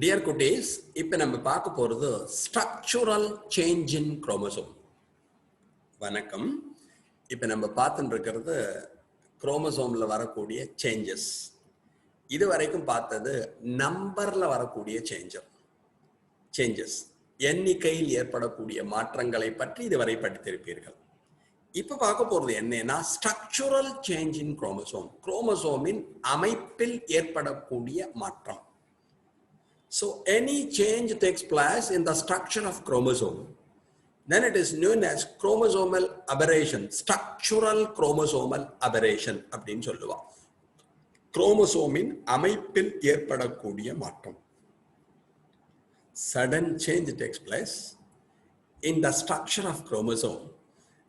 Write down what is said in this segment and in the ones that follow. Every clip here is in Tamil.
Dear cuties, இப்போ நம்ம பார்க்க போறது structural change in chromosome. வணக்கம். இப்போ நம்ம பார்த்துட்டு இருக்கிறது குரோமோசோம்ல வரக்கூடிய சேஞ்சஸ். இது வரைக்கும் பார்த்தது நம்பர்ல வரக்கூடிய சேஞ்சஸ். எண்ணிக்கையில் ஏற்படக்கூடிய மாற்றங்களை பற்றி இதுவரை படித்திருப்பீர்கள். இப்போ பார்க்க போறது என்னன்னா structural change in chromosome. குரோமோசோமின் அமைப்பில் ஏற்படக்கூடிய மாற்றம். So any change takes place in the structure of chromosome, then it is known as chromosomal aberration, structural chromosomal aberration அப்படினு சொல்லுவாங்க. குரோமோசோமின் அமைப்பில் ஏற்படக்கூடிய மாற்றம். Sudden change takes place in the structure of chromosome,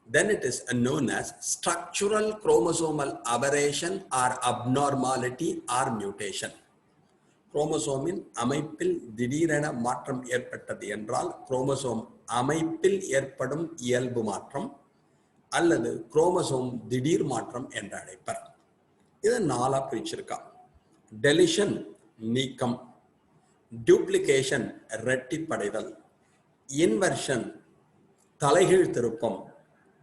then it is known as structural chromosomal aberration or abnormality or mutation. குரோமோசோமின் அமைப்பில் திடீரென மாற்றம் ஏற்பட்டது என்றால் குரோமோசோம் அமைப்பில் ஏற்படும் இயல்பு மாற்றம் அல்லது குரோமோசோம் திடீர் மாற்றம் என்று அழைப்பர். இது நாலா பிரிச்சிருக்கா. டெலிஷன் நீக்கம், டூப்ளிகேஷன் இரட்டிப்படைதல், இன்வர்ஷன் தலைகீழ் திருப்பம்,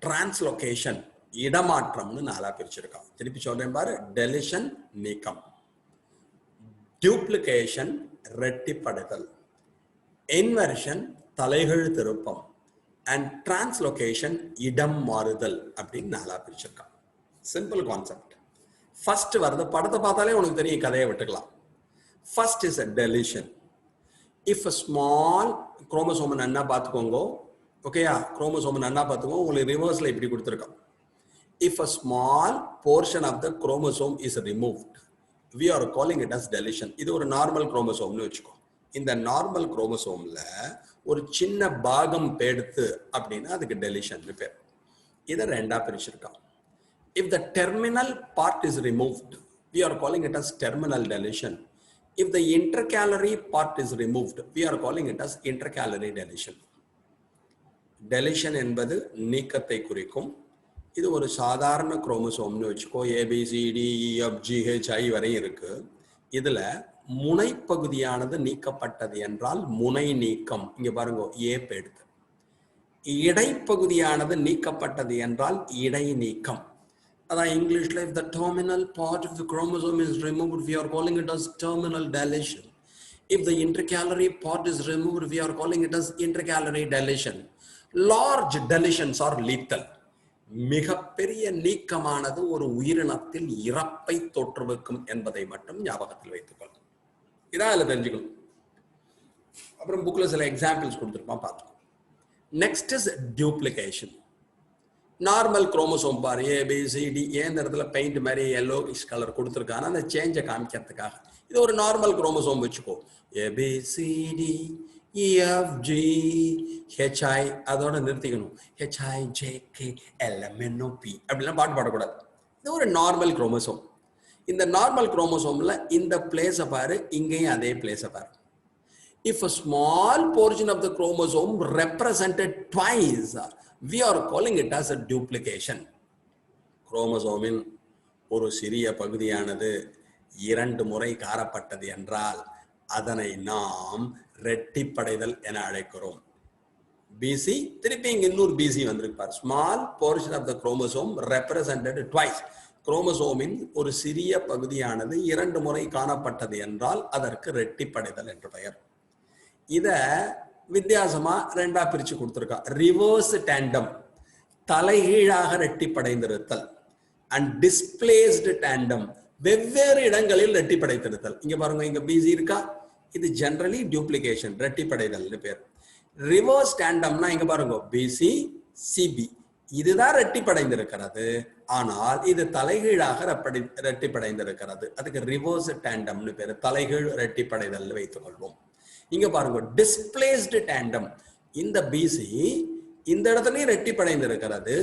டிரான்ஸ்லோகேஷன் இடமாற்றம்னு நாலா பிரிச்சிருக்கா. திருப்பி சொல்றேன் பாரு. டெலிஷன் நீக்கம், டியூப்ளிகேஷன் இரட்டிப்படைதல், இன்வர்ஷன் தலைகீழ் திருப்பம் அண்ட் டிரான்ஸ்லோகேஷன் இடம் மாறுதல் அப்படின்னு நாலா பிரிச்சிருக்கான். Simple concept. ஃபர்ஸ்ட் வருது, படத்தை பார்த்தாலே உனக்கு தெரியும், கதையை விட்டுக்கலாம். First is a deletion. If a small chromosome நன்னா பார்த்துக்கோங்க. ஓகேயா? குரோமோசோம் நன்னா பார்த்துக்கோங்க. உங்களுக்கு ரிவர்ஸ்ல இப்படி கொடுத்துருக்கோம். If a small portion of the chromosome is removed, we are calling it as deletion. இது ஒரு நார்மல் குரோமோசோம்னு வெச்சுக்கோ. இந்த நார்மல் குரோமோசோம்ல ஒரு சின்ன பாகம் எடுத்து அப்படினா அதுக்கு டெலிஷன் பேர். இத ரெண்டா பிரிச்சிருக்கான். If the terminal part is removed, we are calling it as terminal deletion. If the intercalary part is removed, we are calling it as intercalary deletion. Deletion என்பது நீக்கத்தை குறிக்கும். இது ஒரு சாதாரண குரோமோசோம்னு வெச்சுக்கோ. ABCDEFGHI வரை இருக்கு. இதுல முனைப்பகுதியானது நீக்கப்பட்டது என்றால் முனை நீக்கம். இங்க பாருங்க, ஏ எடுத்து. இடைப்பகுதியானது நீக்கப்பட்டது என்றால் இடை நீக்கம். அதான் இங்கிலீஷ்ல if the terminal part of the chromosome is removed, we are calling it as terminal deletion. If the intercalary part is removed, we are calling it as intercalary deletion. Large deletions are lethal. மிகப்பெரிய நீக்கமானது ஒரு உயிரினத்தில் இறப்பை தோற்றுவிக்கும் என்பதை மட்டும் ஞாபகத்தில் வைத்துக்கொள்ளும். இதான் அதில் தெரிஞ்சுக்கணும். அப்புறம் புக்ல சில எக்ஸாம்பிள்ஸ் கொடுத்துருப்பான், பார்த்துக்கோ. Next is duplication. Normal chromosome பாரு, ABCD, இந்த இடத்துல பெயிண்ட் மாதிரி எல்லோ கலர் கொடுத்துருக்காங்க அந்த சேஞ்சை காமிக்கிறதுக்காக. இது ஒரு நார்மல் குரோமோசோம் வச்சுக்கோ. ABCD EFG HI அதோட நிறுத்திக்கணும். HIJKLMNOP அப்படிலாம் பாட்டு பாடக்கூடாது. இது ஒரு நார்மல் குரோமோசோம். இந்த நார்மல் குரோமோசோம்ல இந்த பிளேஸை பாரு, இங்கேயும் அதே பிளேஸை பாரு. If a small portion of the chromosome represented twice, we are calling it as a duplication. குரோமோசோமின் ஒரு சிறிய பகுதியானது 2 முறை காணப்பட்டது என்றால் அதனை நாம் இரட்டிப்படைதல் என அழைக்கிறோம். பிசி, திருப்பி இங்க இன்னொரு பிசி வந்திருப்பார். Small portion of the chromosome represented twice. குரோமோசோமின் ஒரு சிறிய பகுதியானது 2 முறை காணப்பட்டது என்றால் அதற்கு இரட்டிப்படைதல் என்று பெயர். இத வித்தியாசமா ரெண்டா பிரிச்சு கொடுத்திருக்கா. ரிவர்ஸ் டேண்டம், தலைகீழாக இரட்டிப்படைந்திருத்தல், அண்ட் டிஸ்பிளேஸ்டு டேண்டம், வெவ்வேறு இடங்களில் இரட்டிப்படைத்திருத்தல். இங்க பாருங்க, இங்க பிசி இருக்கா. இது ஜெனரலி டியூப்ளிகேஷன், இரட்டிப்படைதல் பேர். ரிவர்ஸ் டேண்டம்னா இங்க பாருங்க, பிசி சிபி, இதுதான் இரட்டிப்படைந்திருக்கிறது. ஆனால் இது தலைகீழாக இரட்டிப்படைந்திருக்கிறது. அதுக்கு ரிவர்ஸ் டேண்டம்னு பேர். தலைகீழ் இரட்டிப்படைதல் வைத்துக் கொள்வோம். இங்க பாருங்க, டிஸ்பிளேஸ்டு டேண்டம். இந்த பிசி இந்த இடத்துலயும் இரட்டிப்படைந்திருக்கிறது.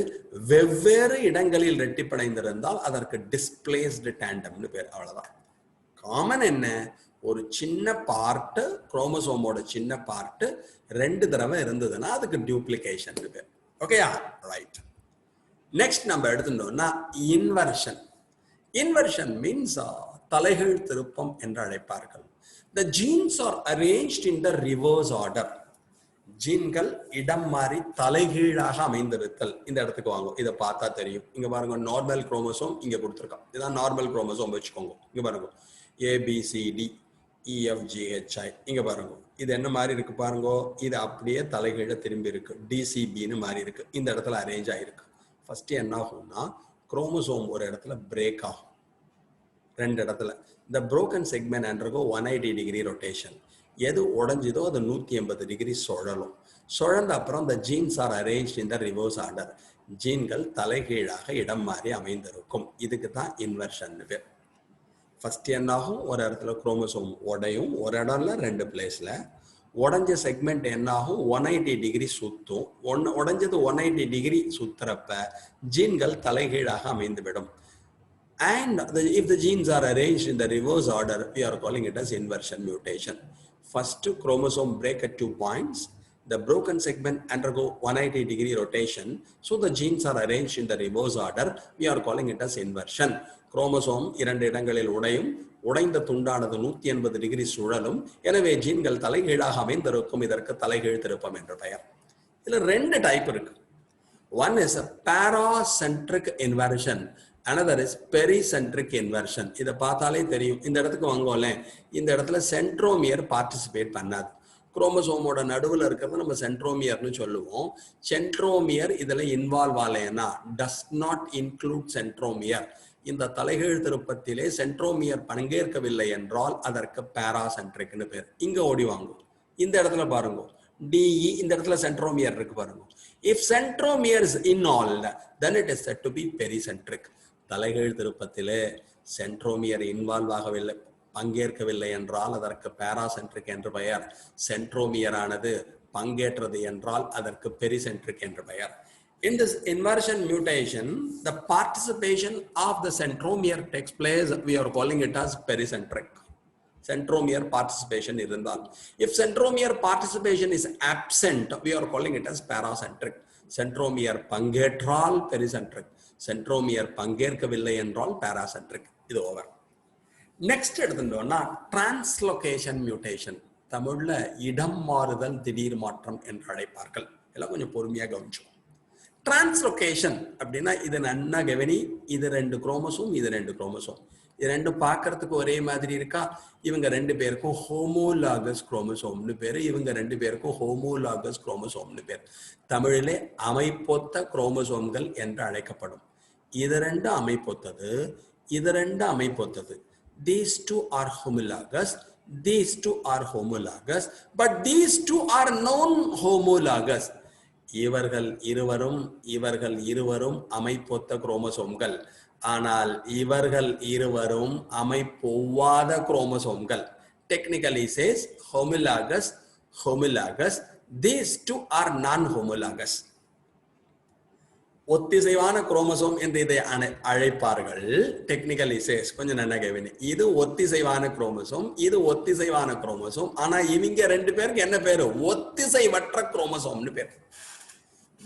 வெவ்வேறு இடங்களில் இரட்டிப்படைந்திருந்தால் அதற்கு டிஸ்பிளேஸ்டு டேண்டம்னு பேர். அவ்வளவுதான். காமன் என்ன? ஒரு சின்ன பார்ட், குரோமோசோமோட சின்ன பார்ட் 2 தடவை இருந்ததுன்னா அதுக்கு டியூப்ளிகேஷன் பேர். ஓகேயா? ரைட். நெக்ஸ்ட் நம்ம எடுத்துட்டோம்னா இன்வர்ஷன். இன்வர்ஷன் மீன்ஸ் தலைகீழ் திருப்பம் என்று அழைப்பார்கள். The genes are arranged in the reverse order. ஜீன்கள் இடம் மாறி தலைகீழாக அமைந்திருத்தல். இந்த இடத்துக்கு வாங்க, இதை பார்த்தா தெரியும். இங்க பாருங்க, நார்மல் குரோமோசோம் இங்க கொடுத்துருக்கான். இதான் நார்மல் குரோமோசோம் வச்சுக்கோங்க. இங்க பாருங்க, ABCDEFGHI. இங்க பாருங்க, இது என்ன மாதிரி இருக்கு பாருங்க. இது அப்படியே தலைகீழ திரும்பி இருக்கு, DCBன்னு மாறி இருக்கு. இந்த இடத்துல அரேஞ்ச் ஆயிருக்கு. ஃபர்ஸ்ட் என்ன ஆகும்னா, குரோமோசோம் ஒரு இடத்துல பிரேக் ஆகும், ரெண்டு இடத்துல. இந்த broken segment undergo 180 degree rotation. எது உடஞ்சிதோ அது 180 டிகிரி சுழலும். சுழந்த அப்புறம் the genes are arranged in the reverse order. ஜீன்கள் தலைகீழாக இடம் மாறி அமைந்திருக்கும். இதுக்கு தான் இன்வர்ஷன் பேர். ஃபர்ஸ்ட் என்ன ஆகும், ஒரு இடத்துல குரோமோசோம் உடையும், ஒரு இடம்ல ரெண்டு பிளேஸ்ல. உடஞ்ச செக்மெண்ட் என்ன ஆகும், 180 டிகிரி சுத்தும். உடஞ்சது 180 டிகிரி சுத்துறப்ப ஜீன்கள் தலைகீழாக அமைந்துவிடும். And if the genes are arranged in the reverse order, we are calling it as inversion mutation. First chromosome break at 2 points. The broken segment undergo 180 degree rotation. So the genes are arranged in the reverse order. We are calling it as inversion. Chromosome இரண்டு இடங்களில் உடையும், உடைந்த துண்டானது 180 டிகிரி சுழலும். எனவே ஜீன்கள் தலைகீழாக அமைந்திருக்கும். இதற்கு தலைகீழ் திருப்பம் என்று பெயர். இதுல ரெண்டு டைப் இருக்கு. One is a paracentric inversion. Another is pericentric inversion. இதை பார்த்தாலே தெரியும். இந்த இடத்துக்கு வாங்கோம்ல, இந்த இடத்துல சென்ட்ரோமியர் பார்ட்டிசிபேட் பண்ணாது. குரோமோசோமோட நடுவில் இருக்கிறது நம்ம சென்ட்ரோமியர்னு சொல்லுவோம். சென்ட்ரோமியர் இதுல இன்வால்வ் ஆலைன்னா டஸ் நாட் இன்க்ளூட் சென்ட்ரோமியர். இந்த தலைகீழ் திருப்பத்திலே சென்ட்ரோமியர் பங்கேற்கவில்லை என்றால் அதற்கு பாராசென்ட்ரிக்னு பேர். இங்க ஓடி வாங்கும். இந்த இடத்துல பாருங்க, DE, இந்த இடத்துல சென்ட்ரோமியர் இருக்கு பாருங்க. If centromere is involved, then it is said to be pericentric. தலைகீழ் திருப்பத்திலே சென்ட்ரோமியர் இன்வால்வ் ஆகவில்லை, பங்கேற்கவில்லை என்றால் அதற்கு பாராசென்ட்ரிக் என்று பெயர். சென்ட்ரோமியர் ஆனது பங்கேற்றது என்றால் அதற்கு பெரிசென்ட்ரிக் என்று பெயர். In this inversion mutation, the participation of the centromere takes place. We are calling it as pericentric. Centromere participation இருந்தால். If centromere participation is absent, we are calling it as paracentric. Centromere பங்கேற்றால் pericentric. Centromere பங்கேற்கவில்லை என்றால் paracentric. இது ஓவர். நெக்ஸ்ட் எடுத்துட்டோம்னா டிரான்ஸ்லோகேஷன் மியூட்டேஷன். தமிழ்ல இடம் மாறுதல், திடீர் மாற்றம் என்று அழைப்பார்கள். எல்லாம் கொஞ்சம் பொறுமையா கவனிச்சோம். டிரான்ஸ்லோகேஷன் அப்படின்னா இது நன்னா கவனி. இது ரெண்டு குரோமோசோம், இது ரெண்டு குரோமோசோம். இது ரெண்டும் பார்க்கறதுக்கு ஒரே மாதிரி இருக்கா? இவங்க ரெண்டு பேருக்கும் ஹோமோலாகஸ் குரோமோசோம்னு பேரு, இவங்க ரெண்டு பேருக்கும் ஹோமோலாகஸ் குரோமோசோம்னு பேர். தமிழிலே அமைப்பொத்த குரோமோசோம்கள் என்று அழைக்கப்படும். இது ரெண்டு அமைப்பொத்தது, இது ரெண்டு அமைப்பொத்தது. These two are homologous, these two are homologous, but these two are non-homologous. இவர்கள் இருவரும் அமைப்பொத்த குரோமோசோம்கள். ஆனால் இவர்கள் இருவரும் அமைப்பொவ்வாத குரோமோசோம்கள். Technically says homologous. These two are non-homologous. ஒத்திசைவான குரோமோசோம் என்று இதை அழைப்பார்கள். டெக்னிக்கலி சேஸ், கொஞ்சம் நல்லா கவனி. இது ஒத்திசைவான குரோமோசோம், இது ஒத்திசைவான குரோமோசோம். ஆனா இவங்க ரெண்டு பேருக்கு என்ன பேரு? ஒத்திசைவற்ற குரோமோசோம்னு பேர்.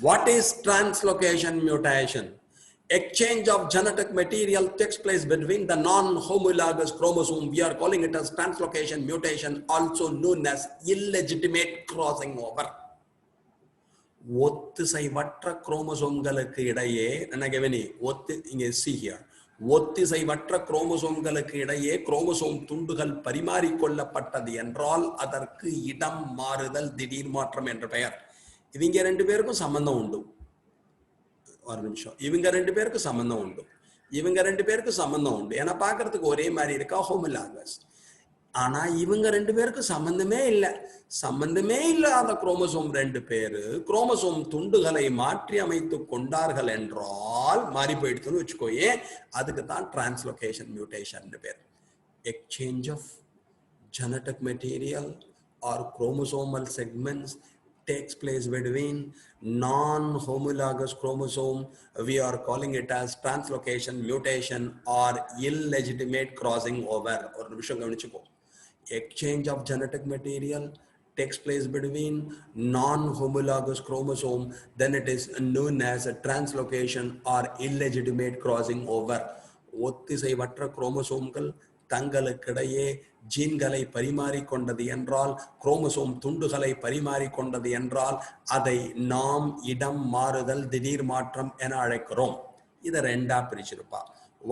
What is translocation mutation? Exchange of genetic material takes place between the non-homologous chromosome. We are calling it as translocation mutation, also known as illegitimate crossing over. ஒத்திசைவற்ற குரோமோசோம்களுக்கு இடையே இங்க see here, ஒத்திசைவற்ற குரோமோசோம்களுக்கு இடையே குரோமோசோம் துண்டுகள் பரிமாறிக்கொள்ளப்பட்டது என்றால் அதற்கு இடம் மாறுதல், திடீர் மாற்றம் என்ற பெயர். இவங்க ரெண்டு பேருக்கும் சம்பந்தம் உண்டு. ஒரு நிமிஷம், இவங்க ரெண்டு பேருக்கு சம்பந்தம் உண்டு, இவங்க ரெண்டு பேருக்கு சம்பந்தம் உண்டு. ஏன்னா பாக்குறதுக்கு ஒரே மாதிரி இருக்கா, ஹோமோலாகஸ். ஆனா இவங்க ரெண்டு பேருக்கு சம்பந்தமே இல்லை. சம்பந்தமே இல்லாத குரோமோசோம் ரெண்டு பேரு குரோமோசோம் துண்டுகளை மாற்றி அமைத்து கொண்டார்கள் என்றால் மாறி போயிடுதுன்னு வச்சுக்கோயே, அதுக்கு தான் டிரான்ஸ்லோகேஷன் மியூட்டேஷன் பேர். Exchange of genetic material or chromosomal segments takes place between non-homologous chromosome. We are calling it as translocation mutation or illegitimate crossing over. ஒரு நிமிஷம் கவனிச்சுக்கோ. Exchange of genetic material takes place between non-homologous chromosome, then it is known as a translocation or illegitimate crossing over. ஒத்திசைவற்ற குரோமோசோம்கள் தங்களுக்கிடையே ஜீன்களை பரிமாறிக்கொண்டது என்றால், குரோமோசோம் துண்டுகளை பரிமாறிக்கொண்டது என்றால், அதை நாம் இடம் மாறுதல், திடீர் மாற்றம் என அழைக்கிறோம். இதை ரெண்டா பிரிச்சிருப்பா.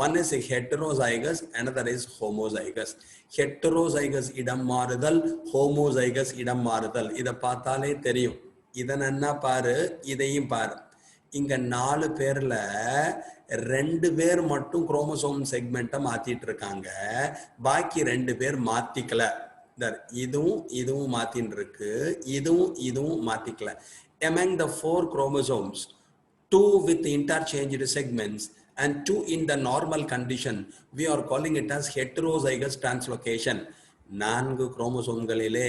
One is heterozygous, another is homozygous. Heterozygous இடம் மாறுதல், homozygous இடம் மாறுதல். இதை பார்த்தாலே தெரியும். இதை என்ன பாரு, இதையும் பாரு. இங்க 4 பேர்ல 2 பேர் மட்டும் குரோமோசோம் செக்மெண்ட்டை மாத்திட்டு இருக்காங்க, பாக்கி 2 பேர் மாத்திக்கல. இதுவும் மாத்தின்னு இருக்கு, இதுவும் மாத்திக்கல. Among the 4 chromosomes, 2 with interchanged segments and 2 in the normal condition, we are calling it as heterozygous translocation. 4 குரோமோசோம்களிலே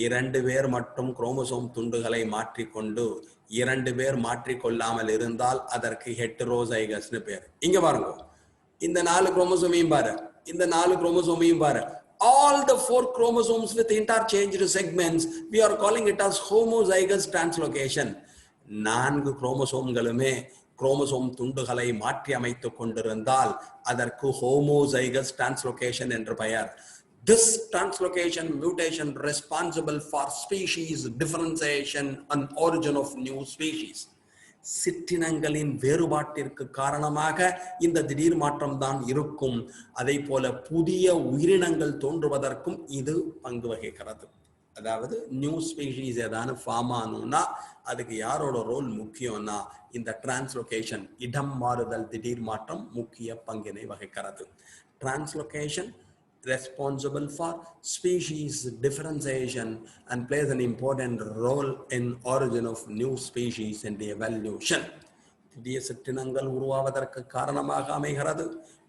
2 பேர் மட்டும் குரோமோசோம் துண்டுகளை மாற்றிக்கொண்டு 2 பேர் மாற்றிக்கொள்ளாமல் இருந்தால் அதற்கு ஹெட்டரோசைகஸ்னு பேர். இங்க பாருங்க, இந்த 4 குரோமோசோமையும் பாரு, இந்த 4 குரோமோசோமையும் பாரு. All the 4 chromosomes with interchanged segments, we are calling it as homozygous translocation. 4 குரோமோசோம்களுமே chromosome துண்டுகளை மாற்றி அமைத்துக் கொண்டிருந்தால் அதற்கு ஹோமோசைகஸ் டிரான்ஸ்லோகேஷன் என்று பெயர். This translocation mutation responsible for species differentiation and origin of new species. சிற்றினங்களின் வேறுபாட்டிற்கு காரணமாக இந்த திடீர் மாற்றம் தான் இருக்கும். அதை போல புதிய உயிரினங்கள் தோன்றுவதற்கும் இது பங்கு வகிக்கிறது. அதாவது நியூ ஸ்பீஷீஸ் ஏதான ஃபார்ம் ஆகணும்னா அதுக்கு யாரோட ரோல் முக்கியம்னா இந்த டிரான்ஸ்லோகேஷன், இடம் மாறுதல், திடீர் மாற்றம் முக்கிய பங்கினை வகிக்கிறது. Translocation responsible for species differentiation and plays an important role in origin of new species and evolution. புதிய சிற்றினங்கள் உருவாவதற்கு காரணமாக அமைகிறது,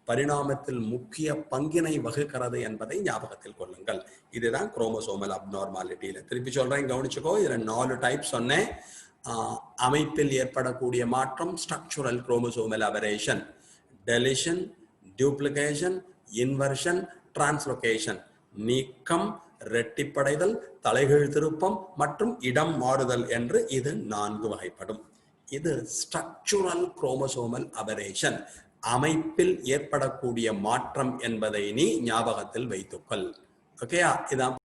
பரிணாமத்தில் முக்கிய பங்கினை வகுக்கிறது என்பதை ஞாபகத்தில் கொள்ளுங்கள். இதுதான் குரோமோசோமல் அப்நார்மாலிட்டியில. திருப்பி சொல்றேன், கவனிச்சுக்கோ. இதுல 4 டைப் சொன்னேன். அமைப்பில் ஏற்படக்கூடிய மாற்றம் structural chromosomal aberration, deletion, duplication, inversion, translocation, நீக்கம், இரட்டிப்படைதல், தலைகீழ் திருப்பம் மற்றும் இடம் மாறுதல் என்று இது 4 வகைப்படும். இது ஸ்ட்ரக்சுரல் குரோமோசோமல் அபரேஷன், அமைப்பில் ஏற்படக்கூடிய மாற்றம் என்பதை நீ ஞாபகத்தில் வைத்துக்கொள். ஓகேயா? இதான்